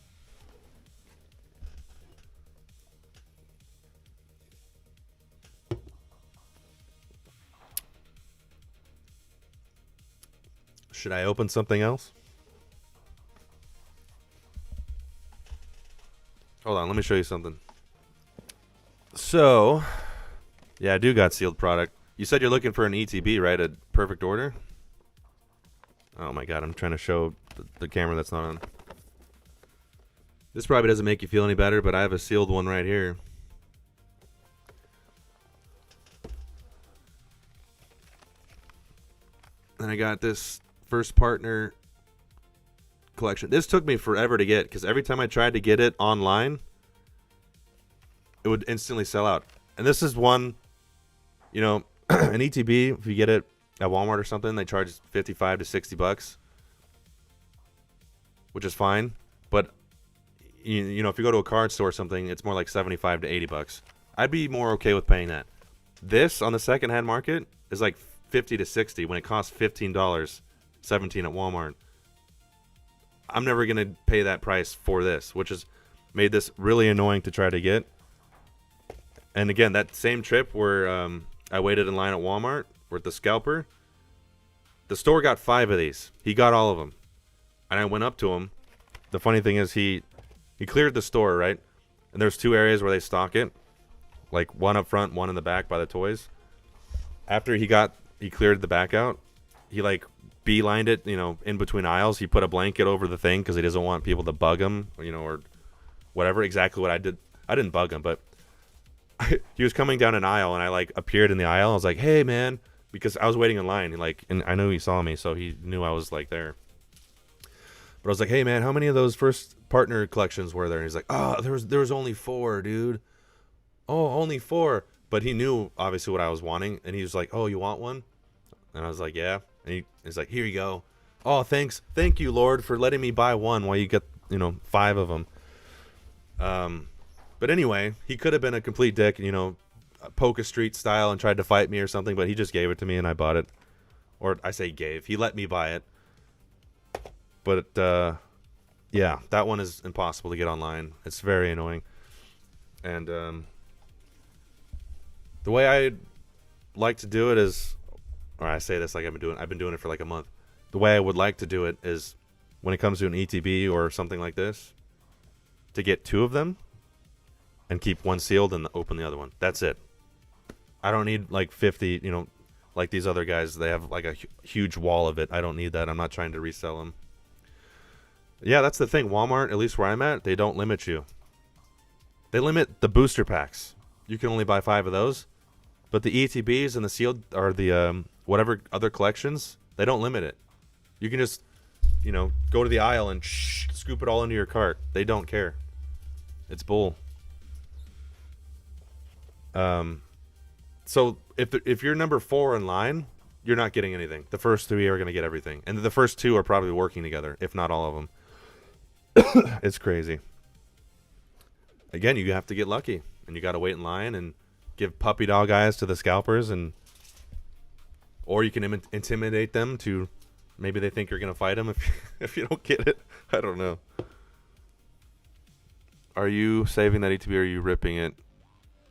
Should I open something else? Hold on, let me show you something. So, yeah, I do got sealed product. You said you're looking for an ETB, right? A perfect order? Oh my god, I'm trying to show the camera that's not on. This probably doesn't make you feel any better, but I have a sealed one right here. And I got this first partner collection. This took me forever to get because every time I tried to get it online, it would instantly sell out. And this is one, you know, an ETB, if you get it at Walmart or something, they charge 55 to 60 bucks, which is fine. But, you know, if you go to a card store or something, it's more like 75 to 80 bucks. I'd be more okay with paying that. This on the secondhand market is like 50 to 60 when it costs $15, $17 at Walmart. I'm never going to pay that price for this, which has made this really annoying to try to get. And again, that same trip where I waited in line at Walmart with the scalper, the store got 5 of these. He got all of them. And I went up to him. The funny thing is he cleared the store, right? And there's 2 areas where they stock it. Like one up front, one in the back by the toys. After he cleared the back out, he like beelined it, you know, in between aisles. He put a blanket over the thing because he doesn't want people to bug him, you know, or whatever. Exactly what I did. I didn't bug him, but he was coming down an aisle, and I like appeared in the aisle. I was like, "Hey, man," because I was waiting in line. And I knew he saw me, so he knew I was like there. But I was like, "Hey, man, how many of those first partner collections were there?" And he's like, "Oh, there was only 4, dude. Oh, only 4." But he knew obviously what I was wanting, and he was like, "Oh, you want one?" And I was like, "Yeah." And he's like, "Here you go." "Oh, thank you, Lord, for letting me buy one while you get, you know, 5 of them." But anyway, he could have been a complete dick, you know, Poke Street style, and tried to fight me or something, but he just gave it to me and I bought it. Or I say gave. He let me buy it. But, yeah, that one is impossible to get online. It's very annoying. And the way I like to do it is, or I say this like I've been doing it for like a month. The way I would like to do it is when it comes to an ETB or something like this, to get 2 of them and keep one sealed and open the other one. That's it. I don't need like 50, you know, like these other guys. They have like a huge wall of it. I don't need that. I'm not trying to resell them. Yeah, that's the thing. Walmart, at least where I'm at, they don't limit you. They limit the booster packs. You can only buy 5 of those. But the ETBs and the sealed, or the whatever other collections, they don't limit it. You can just, you know, go to the aisle and scoop it all into your cart. They don't care. It's bull. So if you're number 4 in line, you're not getting anything. The first 3 are going to get everything. And the first 2 are probably working together, if not all of them. It's crazy. Again, you have to get lucky. And you got to wait in line and give puppy dog eyes to the scalpers. Or you can intimidate them to, maybe they think you're going to fight them if you don't get it. I don't know. Are you saving that ETB or are you ripping it?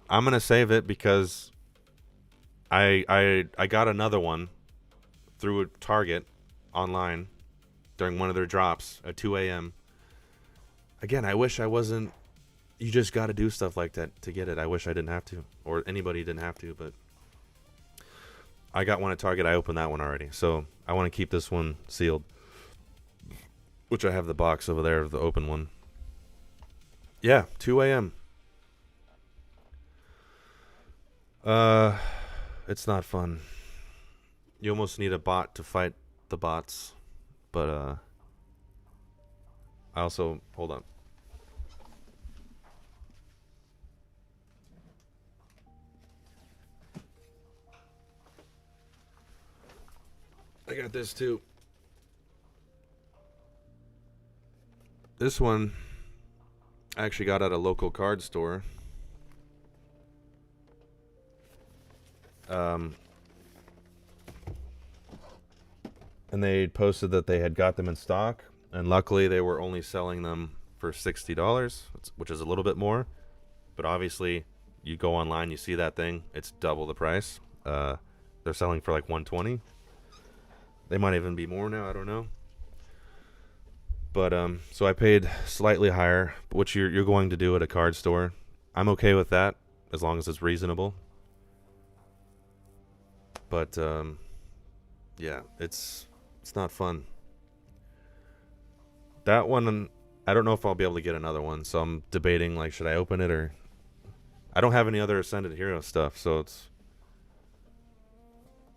I'm going to save it because I got another one through a Target online during one of their drops at 2 a.m. Again, I wish I wasn't. You just got to do stuff like that to get it. I wish I didn't have to, or anybody didn't have to, but I got one at Target. I opened that one already, so I want to keep this one sealed, which I have the box over there of the open one. Yeah, 2 a.m. It's not fun. You almost need a bot to fight the bots, but I also, hold on. I got this too. This one I actually got at a local card store. and they posted that they had got them in stock, and luckily they were only selling them for $60, which is a little bit more. But obviously, you go online, you see that thing, it's double the price. They're selling for like $120. They might even be more now, I don't know. But so I paid slightly higher, which you're going to do at a card store. I'm okay with that as long as it's reasonable. But yeah, it's not fun. That one, I don't know if I'll be able to get another one, so I'm debating, like, should I open it, or I don't have any other Ascended Hero stuff, so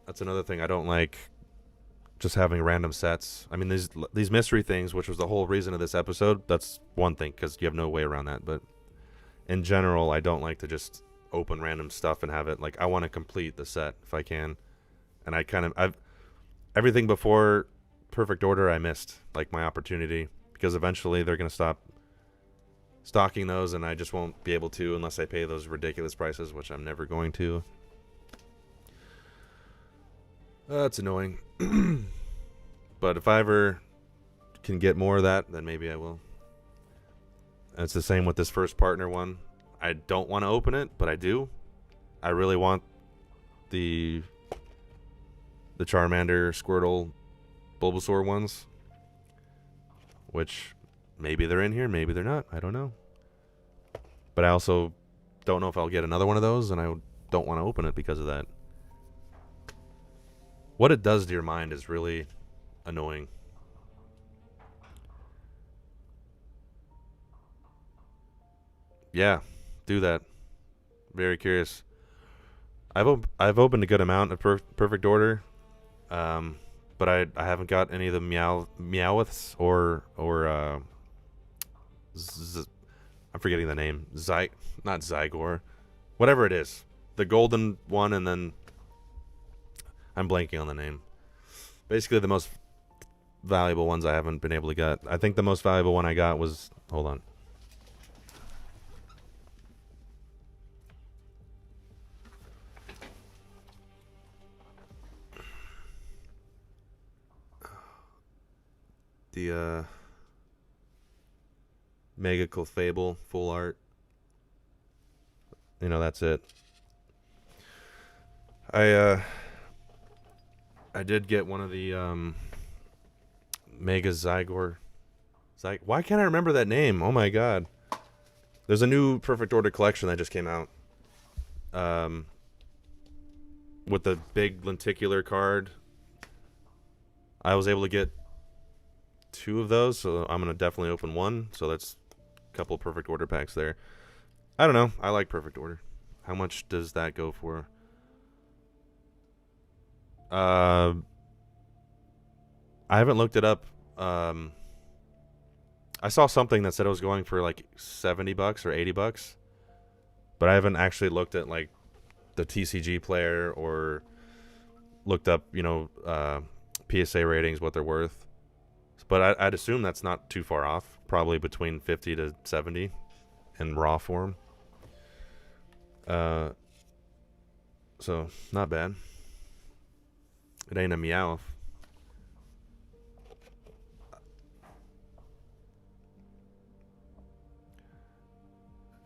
that's another thing I don't like, just having random sets. I mean, these mystery things, which was the whole reason of this episode, that's one thing, because you have no way around that. But in general, I don't like to just open random stuff and have it, like, I want to complete the set if I can. And I've everything before Perfect Order I missed, like, my opportunity, because eventually they're going to stop stocking those, and I just won't be able to unless I pay those ridiculous prices, which I'm never going to. That's annoying. But if I ever can get more of that, then maybe I will. And it's the same with this first partner one. I don't want to open it, but I do. I really want the Charmander, Squirtle, Bulbasaur ones, which maybe they're in here, maybe they're not. I don't know. But I also don't know if I'll get another one of those, and I don't want to open it because of that. What it does to your mind is really annoying. Yeah, do that. Very curious. I've opened a good amount of Perfect Order, but I haven't got any of the Meowths or I'm forgetting the name. Not Zygor, whatever it is, the golden one, and then I'm blanking on the name. Basically, the most valuable ones I haven't been able to get. I think the most valuable one I got was, hold on. The Mega Clefable full art. You know, that's it. I did get one of the Mega Zygor. Why can't I remember that name? Oh my god. There's a new Perfect Order collection that just came out. With the big lenticular card. I was able to get 2 of those, so I'm going to definitely open one. So that's a couple Perfect Order packs there. I don't know. I like Perfect Order. How much does that go for? I haven't looked it up. I saw something that said it was going for like $70 or $80, but I haven't actually looked at like the TCG player or looked up, PSA ratings, what they're worth. But I'd assume that's not too far off. Probably between 50 to 70 in raw form. So not bad. It ain't a Meowth.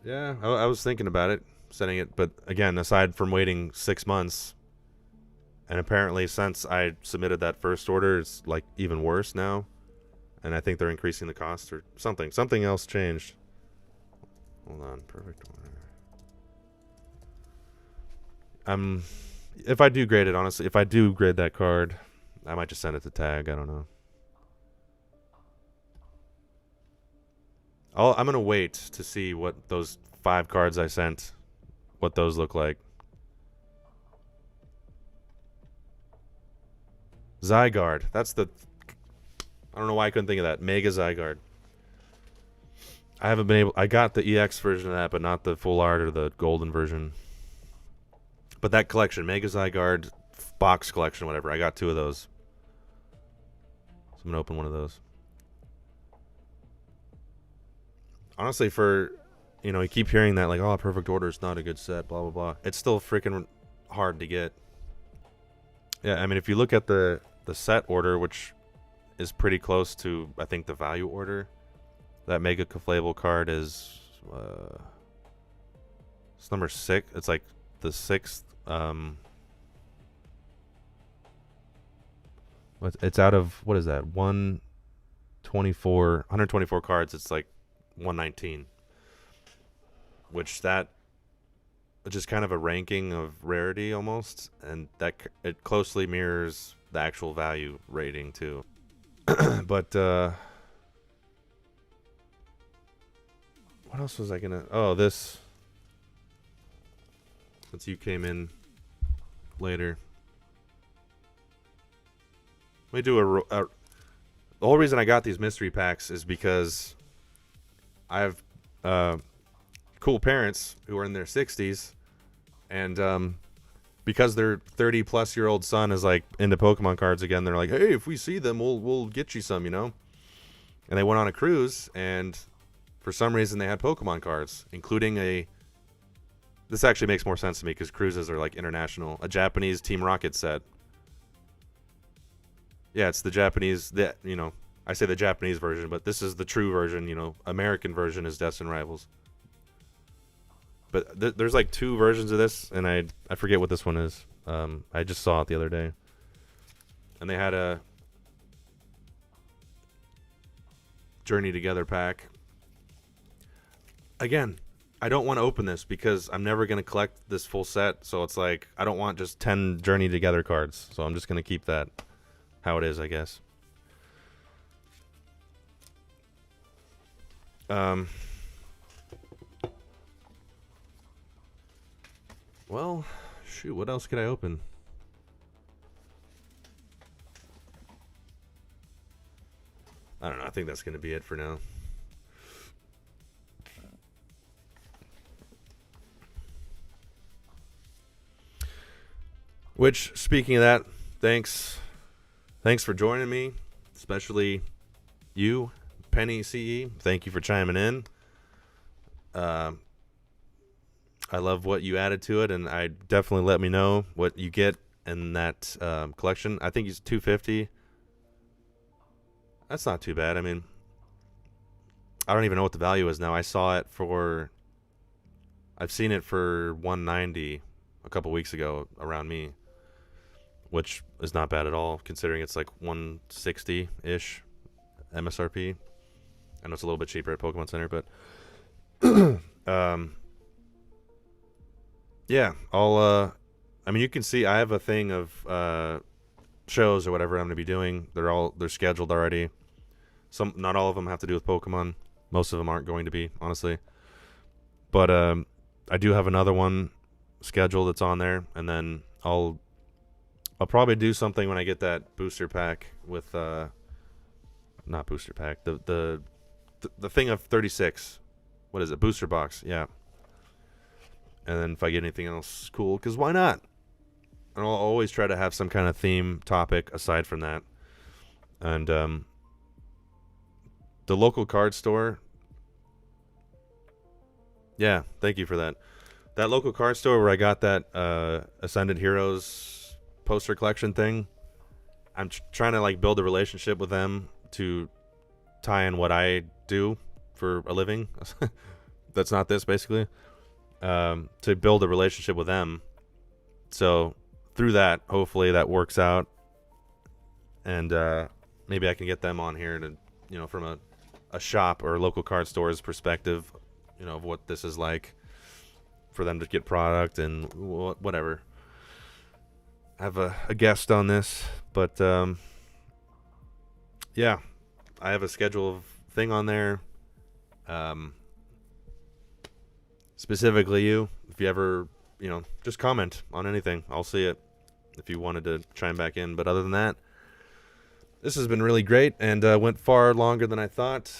Yeah, I was thinking about it, setting it, but again, aside from waiting 6 months, and apparently since I submitted that first order, it's like even worse now, and I think they're increasing the cost or something. Something else changed. Hold on, Perfect Order. If I do grade it, honestly, if I do grade that card, I might just send it to Tag. I don't know. I'm going to wait to see what those 5 cards I sent, what those look like. Zygarde. That's the... I don't know why I couldn't think of that. Mega Zygarde. I haven't been able... I got the EX version of that, but not the full art or the golden version. But that collection, Mega Zygarde box collection, whatever, I got 2 of those. So I'm going to open one of those. Honestly, you keep hearing that, like, oh, Perfect Order is not a good set, blah, blah, blah. It's still freaking hard to get. Yeah, I mean, if you look at the set order, which is pretty close to, I think, the value order. That Mega Conflatable card is it's number 6. It's like the 6th. It's out of, what is that? 124 cards. It's like 119, which is kind of a ranking of rarity almost, and that it closely mirrors the actual value rating too. But what else was I gonna? Oh, this. Since you came in later, let me do the whole reason I got these mystery packs is because I have cool parents who are in their 60s, and because their 30-plus-year-old son is like into Pokemon cards again, they're like, hey, if we see them, we'll get you some, you know. And they went on a cruise, and for some reason they had Pokemon cards, including this actually makes more sense to me because cruises are like international. A Japanese Team Rocket set. Yeah, it's the Japanese, I say the Japanese version, but this is the true version, American version is Destined Rivals. But there's like 2 versions of this, and I forget what this one is. I just saw it the other day. And they had a Journey Together pack. Again, I don't want to open this because I'm never going to collect this full set. So it's like, I don't want just 10 Journey Together cards. So I'm just going to keep that how it is, I guess. Well, shoot, what else could I open? I don't know. I think that's going to be it for now. Which, speaking of that, thanks for joining me, especially you, Penny CE. Thank you for chiming in. I love what you added to it, and I definitely let me know what you get in that collection. I think it's $250. That's not too bad. I mean, I don't even know what the value is now. I've seen it for $190 a couple weeks ago around me, which is not bad at all, considering it's like $160-ish MSRP. I know it's a little bit cheaper at Pokemon Center, but yeah, I mean, you can see I have a thing of shows or whatever I'm going to be doing. They're scheduled already. Not all of them have to do with Pokemon. Most of them aren't going to be, honestly. But I do have another one scheduled that's on there, and then I'll probably do something when I get that booster pack with not booster pack, the thing of 36. What is it? Booster box, yeah. And then if I get anything else cool, because why not? And I'll always try to have some kind of theme topic aside from that. And the local card store, yeah, thank you for that. That local card store where I got that Ascended Heroes poster collection thing, I'm trying to like build a relationship with them to tie in what I do for a living. That's not this, basically. To build a relationship with them. So through that, hopefully that works out, and maybe I can get them on here to, from a shop or a local card store's perspective, of what this is like for them to get product and whatever. Have a guest on this, but yeah, I have a schedule of thing on there. Specifically you, if you ever, just comment on anything. I'll see it if you wanted to chime back in. But other than that, this has been really great and went far longer than I thought,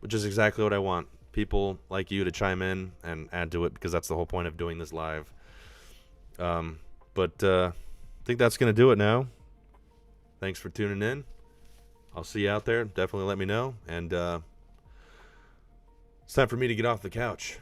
which is exactly what I want. People like you to chime in and add to it, because that's the whole point of doing this live. But I think that's going to do it now. Thanks for tuning in. I'll see you out there. Definitely let me know. And it's time for me to get off the couch.